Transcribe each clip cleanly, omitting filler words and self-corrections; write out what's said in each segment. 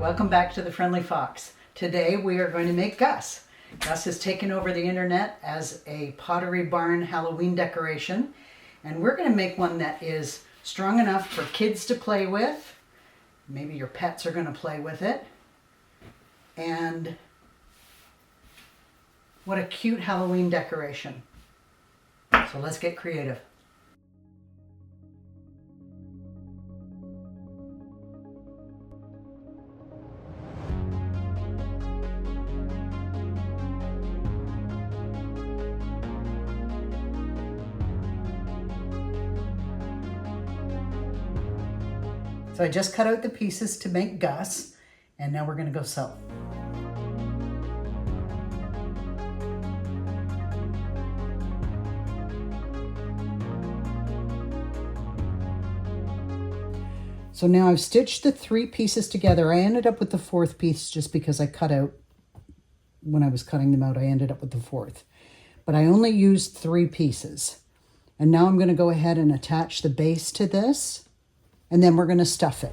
Welcome back to the Friendly Fox. Today we are going to make Gus. Gus has taken over the internet as a Pottery barn Halloween decoration, and we're going to make one that is strong enough for kids to play with. Maybe your pets are going to play with it. And what a cute Halloween decoration. So let's get creative. So I just cut out the pieces to make Gus, and now we're going to go sew. So now I've stitched the 3 pieces together. I ended up with the 4th piece just because I cut out, when I was cutting them out, I ended up with the 4th. But I only used 3 pieces. And now I'm going to go ahead and attach the base to this. And then we're going to stuff it.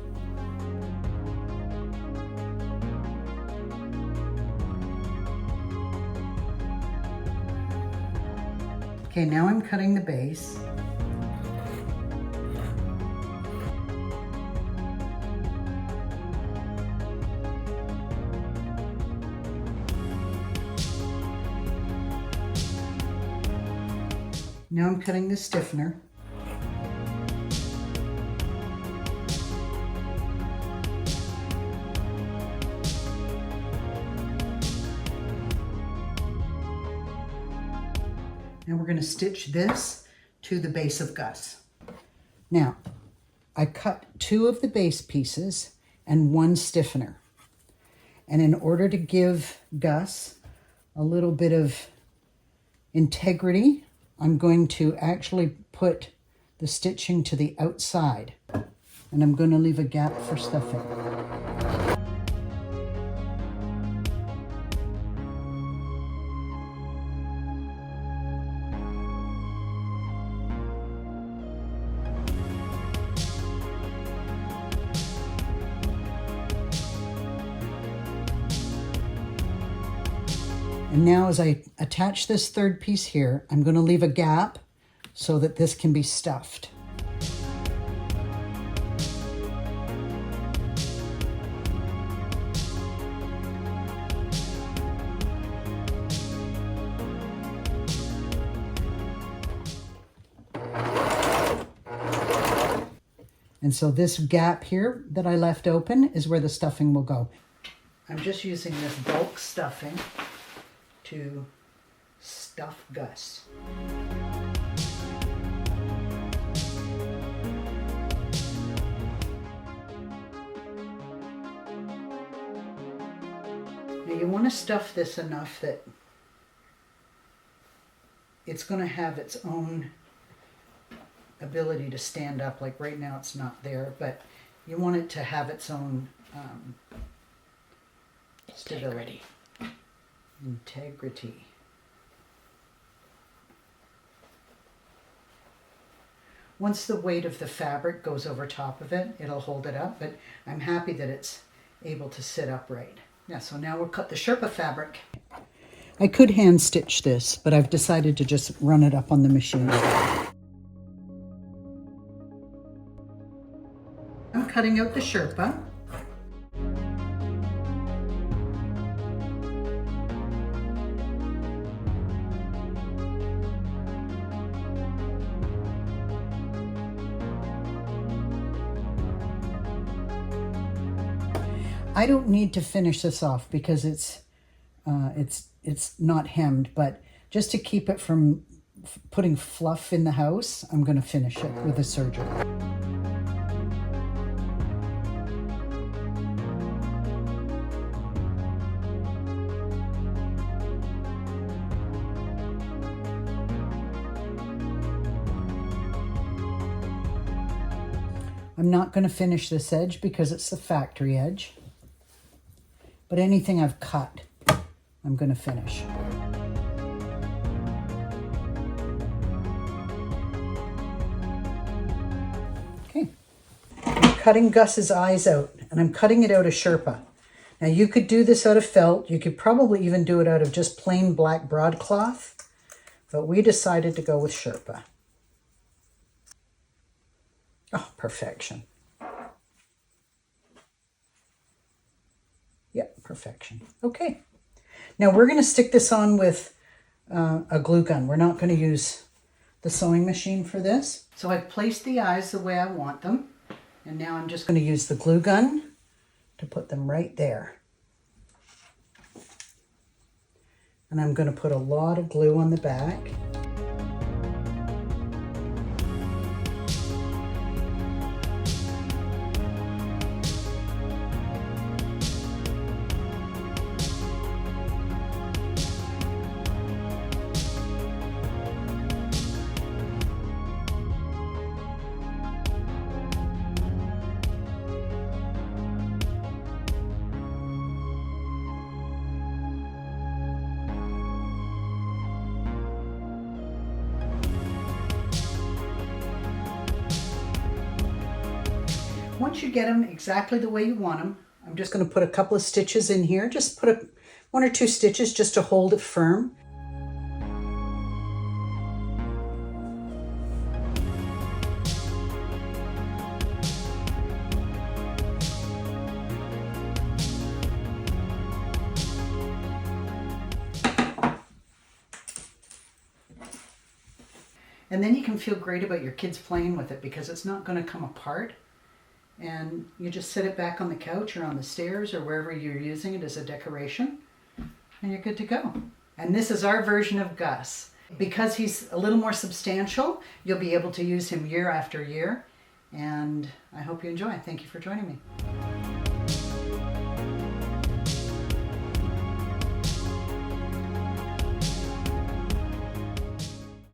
Okay, now I'm cutting the base. Now I'm cutting the stiffener. Now we're going to stitch this to the base of Gus. Now, I cut 2 of the base pieces and 1 stiffener. And in order to give Gus a little bit of integrity, I'm going to actually put the stitching to the outside. And I'm going to leave a gap for stuffing. And now as I attach this 3rd piece here, I'm going to leave a gap so that this can be stuffed. And so this gap here that I left open is where the stuffing will go. I'm just using this bulk stuffing to stuff Gus. Now you want to stuff this enough that it's going to have its own ability to stand up. Like right now it's not there, but you want it to have its own stability. Integrity. Once the weight of the fabric goes over top of it, it'll hold it up, but I'm happy that it's able to sit upright. Yeah, so now we'll cut the Sherpa fabric. I could hand stitch this, but I've decided to just run it up on the machine. I'm cutting out the Sherpa. I don't need to finish this off because it's not hemmed, but just to keep it from putting fluff in the house, I'm going to finish it with a serger. I'm not going to finish this edge because it's the factory edge. But anything I've cut, I'm going to finish. Okay. I'm cutting Gus's eyes out, and I'm cutting it out of Sherpa. Now you could do this out of felt. You could probably even do it out of just plain black broadcloth, but we decided to go with Sherpa. Oh, perfection. Yep, perfection. Okay. Now we're going to stick this on with a glue gun. We're not going to use the sewing machine for this. So I've placed the eyes the way I want them. And now I'm just going to use the glue gun to put them right there. And I'm going to put a lot of glue on the back. Once you get them exactly the way you want them, I'm just going to put a couple of stitches in here. Just put one or two stitches just to hold it firm. And then you can feel great about your kids playing with it because it's not going to come apart. And you just set it back on the couch or on the stairs or wherever you're using it as a decoration, and you're good to go. And this is our version of Gus. Because he's a little more substantial, you'll be able to use him year after year. And I hope you enjoy. Thank you for joining me.